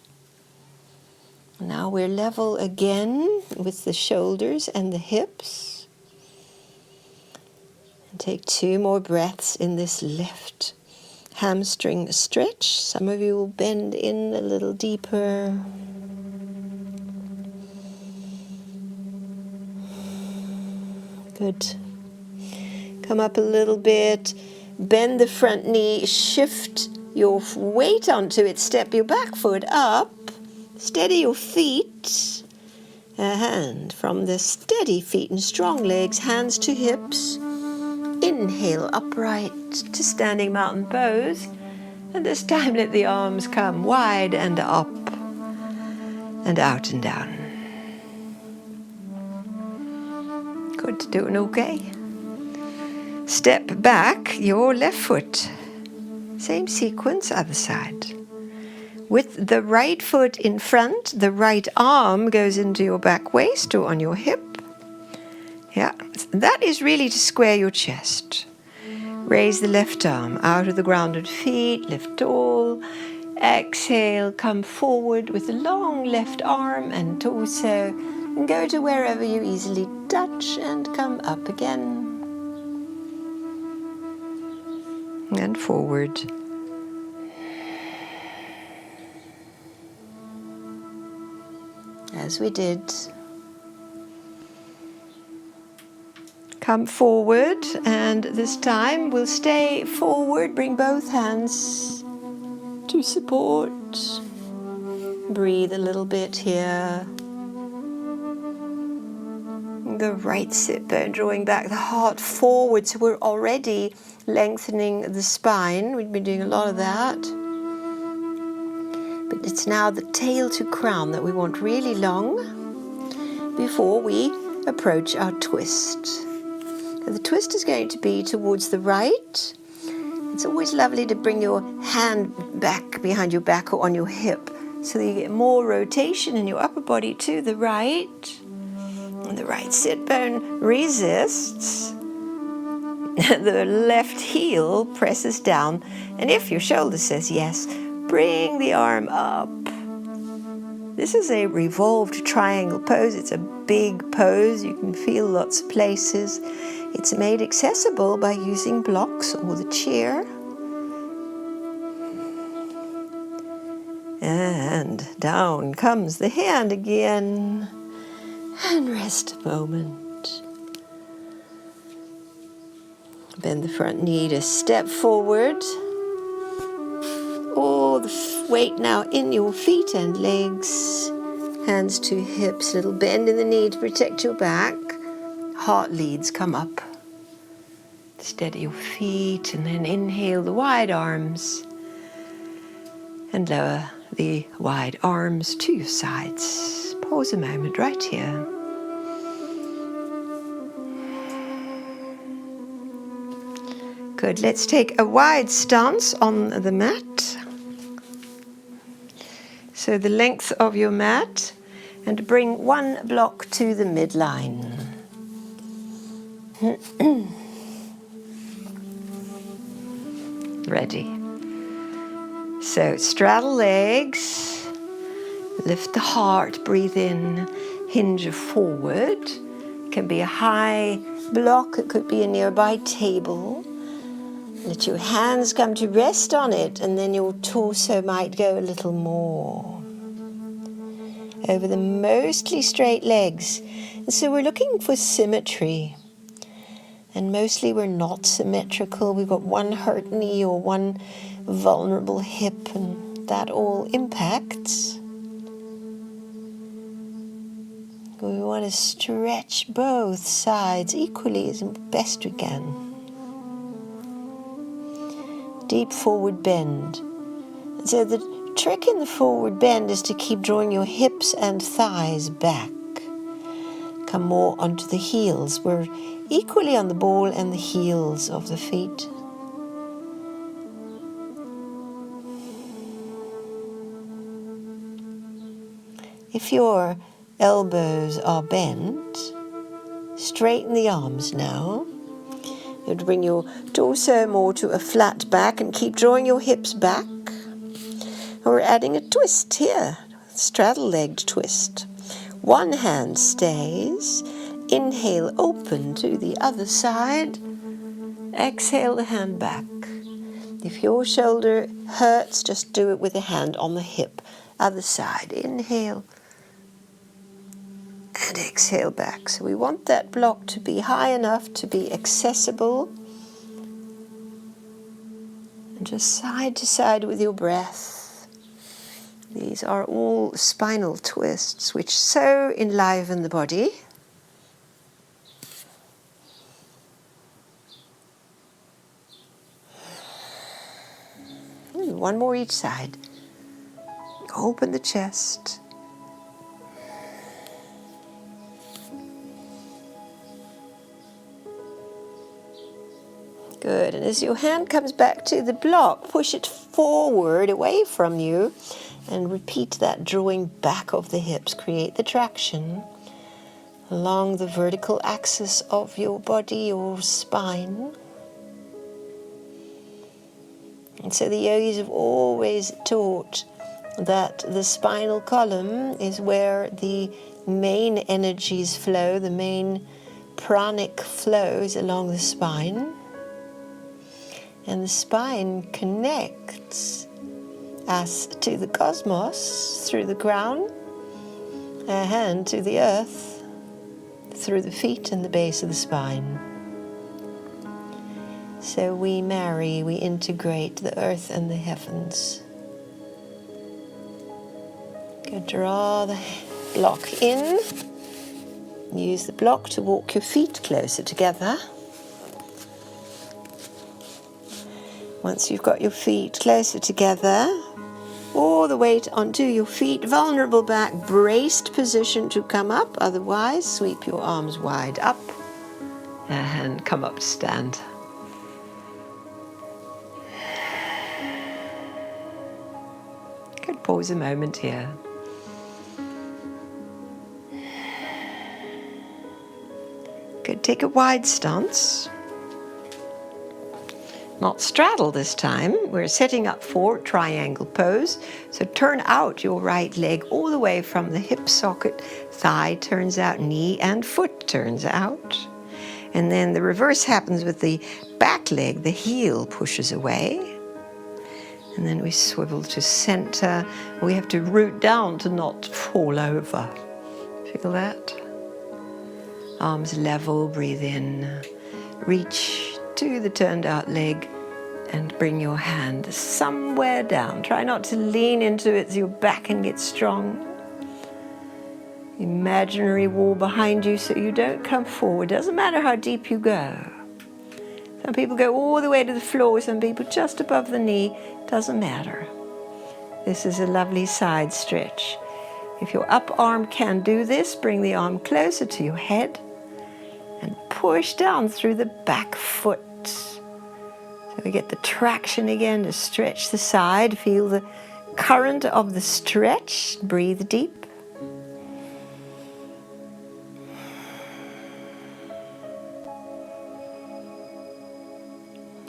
Now we're level again with the shoulders and the hips. And take 2 more breaths in this left hamstring stretch. Some of you will bend in a little deeper. Good. Come up a little bit. Bend the front knee. Shift your weight onto it. Step your back foot up. Steady your feet. A hand from the steady feet and strong legs. Hands to hips. Inhale, upright to standing mountain pose. And this time let the arms come wide and up and out and down. Good, doing okay. Step back your left foot. Same sequence, other side. With the right foot in front, the right arm goes into your back waist or on your hip. Yeah, that is really to square your chest. Raise the left arm out of the grounded feet, lift tall. Exhale, come forward with the long left arm and torso, and go to wherever you easily touch and come up again. And forward. As we did. Come forward, and this time we'll stay forward. Bring both hands to support. Breathe a little bit here. The right sit bone, drawing back the heart forward. So we're already lengthening the spine. We've been doing a lot of that. But it's now the tail to crown that we want really long before we approach our twist. The twist is going to be towards the right. It's always lovely to bring your hand back behind your back or on your hip so that you get more rotation in your upper body to the right. And the right sit bone resists. The left heel presses down. And if your shoulder says yes, bring the arm up. This is a revolved triangle pose. It's a big pose. You can feel lots of places. It's made accessible by using blocks or the chair. And down comes the hand again. And rest a moment. Bend the front knee to step forward. All the weight now in your feet and legs. Hands to hips, little bend in the knee to protect your back. Heart leads, come up. Steady your feet, and then inhale the wide arms. And lower the wide arms to your sides. Pause a moment right here. Good, let's take a wide stance on the mat. So the length of your mat, and bring one block to the midline. Ready. So straddle legs, lift the heart, breathe in, hinge forward. Can be a high block, it could be a nearby table. Let your hands come to rest on it, and then your torso might go a little more over the mostly straight legs. And so we're looking for symmetry, and mostly we're not symmetrical. We've got one hurt knee or one vulnerable hip, and that all impacts. We want to stretch both sides equally as best we can. Deep forward bend. And so the trick in the forward bend is to keep drawing your hips and thighs back. Come more onto the heels. We're equally on the ball and the heels of the feet. If your elbows are bent, straighten the arms now. You would bring your torso more to a flat back and keep drawing your hips back. And we're adding a twist here, straddle-legged twist. One hand stays. Inhale, open to the other side. Exhale the hand back. If your shoulder hurts, just do it with a hand on the hip. Other side. Inhale and exhale back. So we want that block to be high enough to be accessible. And just side to side with your breath. These are all spinal twists which so enliven the body. One more each side. Open the chest. Good. And as your hand comes back to the block, push it forward away from you and repeat that drawing back of the hips. Create the traction along the vertical axis of your body or spine. And so the yogis have always taught that the spinal column is where the main energies flow, the main pranic flows along the spine. And the spine connects us to the cosmos through the crown, a hand to the earth through the feet and the base of the spine. So we marry, we integrate the earth and the heavens. Go draw the block in. Use the block to walk your feet closer together. Once you've got your feet closer together, all the weight onto your feet, vulnerable back, braced position to come up. Otherwise, sweep your arms wide up and come up to stand. Good, pause a moment here. Good, take a wide stance. Not straddle this time. We're setting up for triangle pose. So turn out your right leg all the way from the hip socket. Thigh turns out, knee and foot turns out. And then the reverse happens with the back leg. The heel pushes away. And then we swivel to center. We have to root down to not fall over. Feel that? Arms level, breathe in. Reach to the turned out leg and bring your hand somewhere down. Try not to lean into it so your back can get strong. Imaginary wall behind you so you don't come forward. Doesn't matter how deep you go. Some people go all the way to the floor, some people just above the knee. Doesn't matter. This is a lovely side stretch. If your up arm can do this, bring the arm closer to your head and push down through the back foot. So we get the traction again to stretch the side. Feel the current of the stretch. Breathe deep.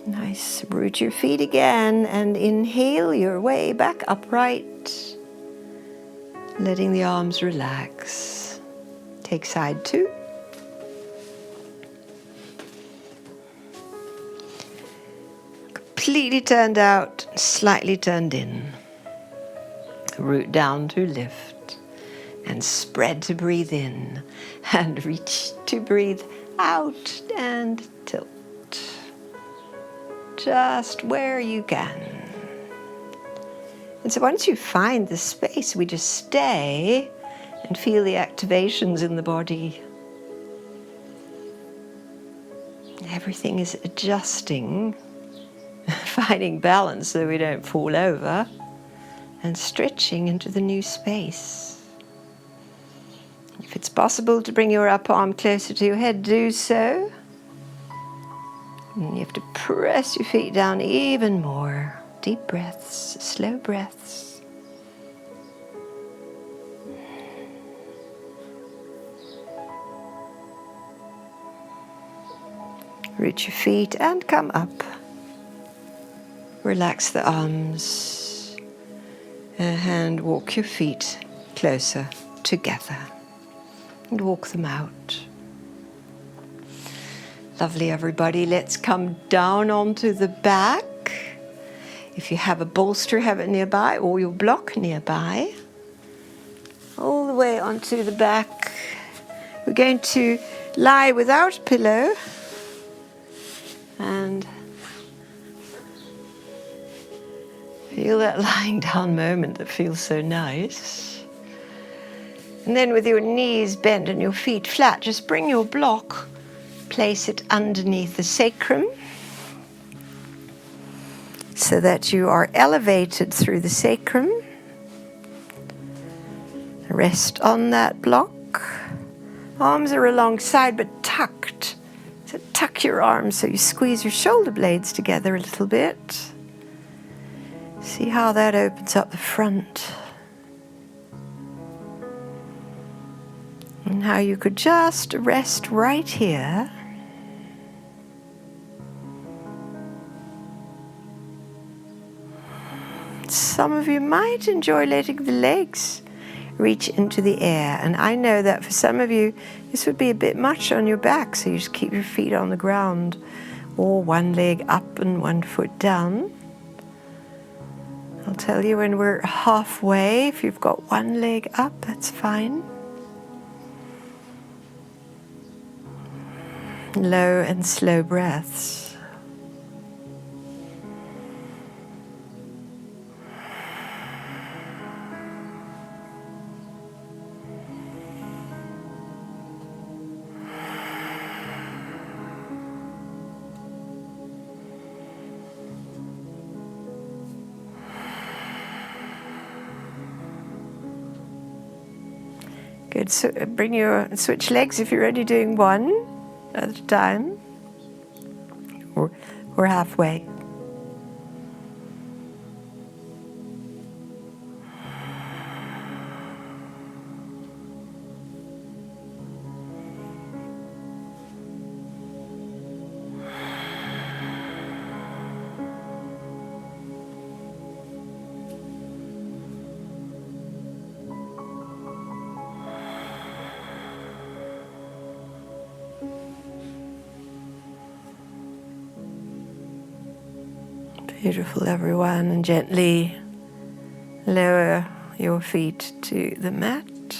Nice. Root your feet again and inhale your way back upright, letting the arms relax. Take side 2. Completely turned out, slightly turned in. Root down to lift and spread to breathe in and reach to breathe out and tilt. Just where you can. And so once you find the space, we just stay and feel the activations in the body. Everything is adjusting, finding balance so we don't fall over, and stretching into the new space. If it's possible to bring your upper arm closer to your head, do so. And you have to press your feet down even more. Deep breaths, slow breaths. Reach your feet and come up. Relax the arms and walk your feet closer together and walk them out. Lovely, everybody. Let's come down onto the back. If you have a bolster, have it nearby, or your block nearby. All the way onto the back. We're going to lie without a pillow and feel that lying down moment that feels so nice. And then with your knees bent and your feet flat, just bring your block, place it underneath the sacrum so that you are elevated through the sacrum. Rest on that block. Arms are alongside but tucked. So tuck your arms so you squeeze your shoulder blades together a little bit. See how that opens up the front. And how you could just rest right here. Some of you might enjoy letting the legs reach into the air. And I know that for some of you, this would be a bit much on your back. So you just keep your feet on the ground or one leg up and one foot down. I'll tell you when we're halfway, if you've got one leg up, that's fine. Low and slow breaths. Good. So switch legs if you're only doing one at a time. We're halfway. Beautiful, everyone, and gently lower your feet to the mat.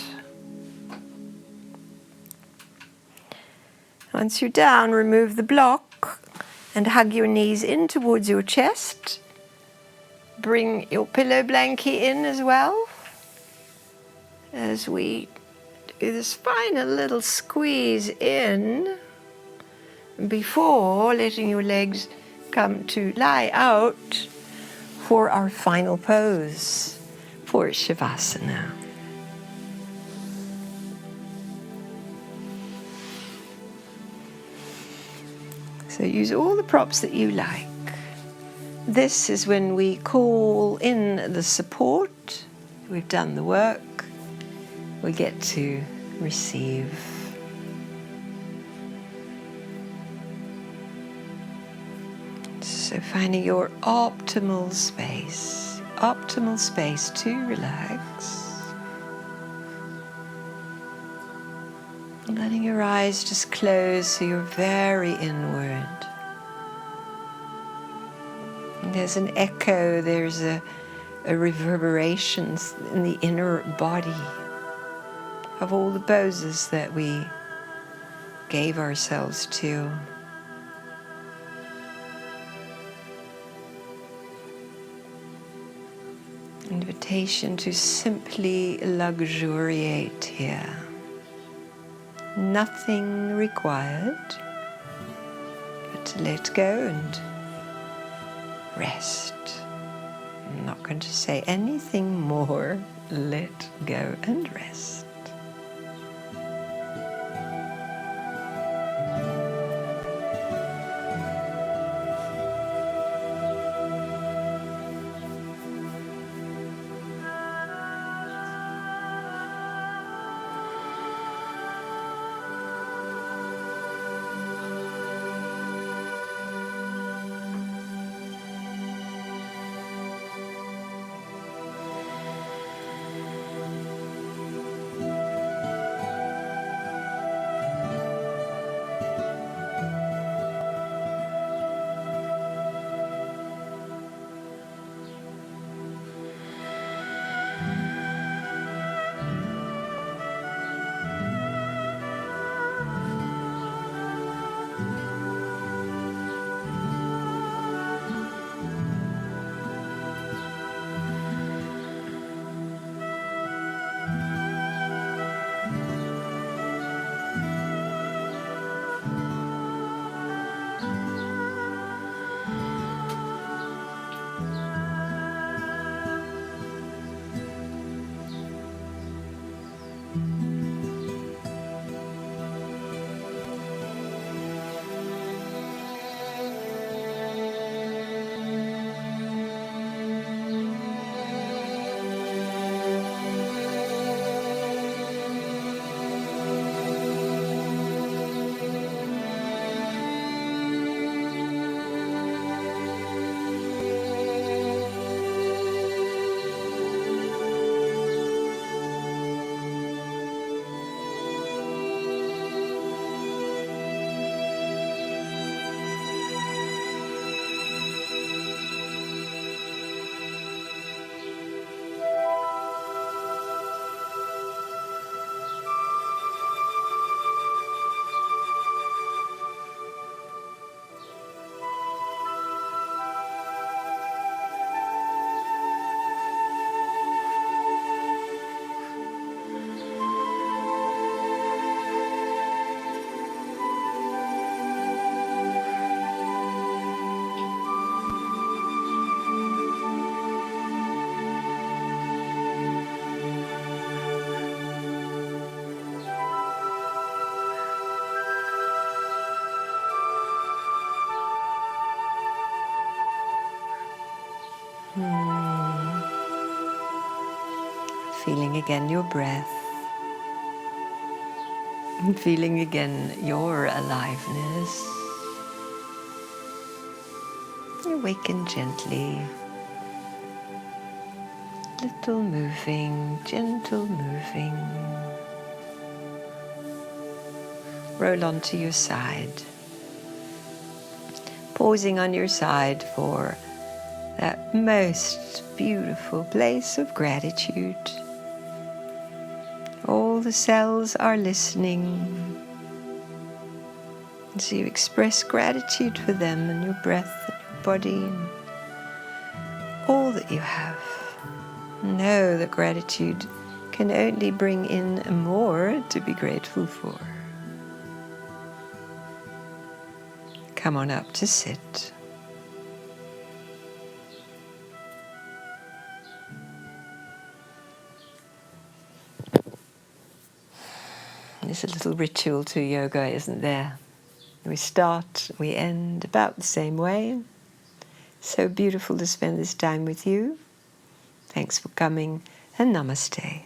Once you're down, remove the block and hug your knees in towards your chest. Bring your pillow blanket in as well as we do this final little squeeze in before letting your legs come to lie out for our final pose for Shavasana. So use all the props that you like. This is when we call in the support. We've done the work. We get to receive. So finding your optimal space to relax. Letting your eyes just close so you're very inward. And there's an echo, there's a reverberation in the inner body of all the poses that we gave ourselves to. Invitation to simply luxuriate here. Nothing required, but to let go and rest. I'm not going to say anything more. Let go and rest. Feeling again your breath. Feeling again your aliveness. Awaken gently. Little moving, gentle moving. Roll onto your side. Pausing on your side for that most beautiful place of gratitude. All the cells are listening. So you express gratitude for them and your breath and your body and all that you have. Know that gratitude can only bring in more to be grateful for. Come on up to sit. There's a little ritual to yoga, isn't there? We start, we end about the same way. So beautiful to spend this time with you. Thanks for coming, and namaste.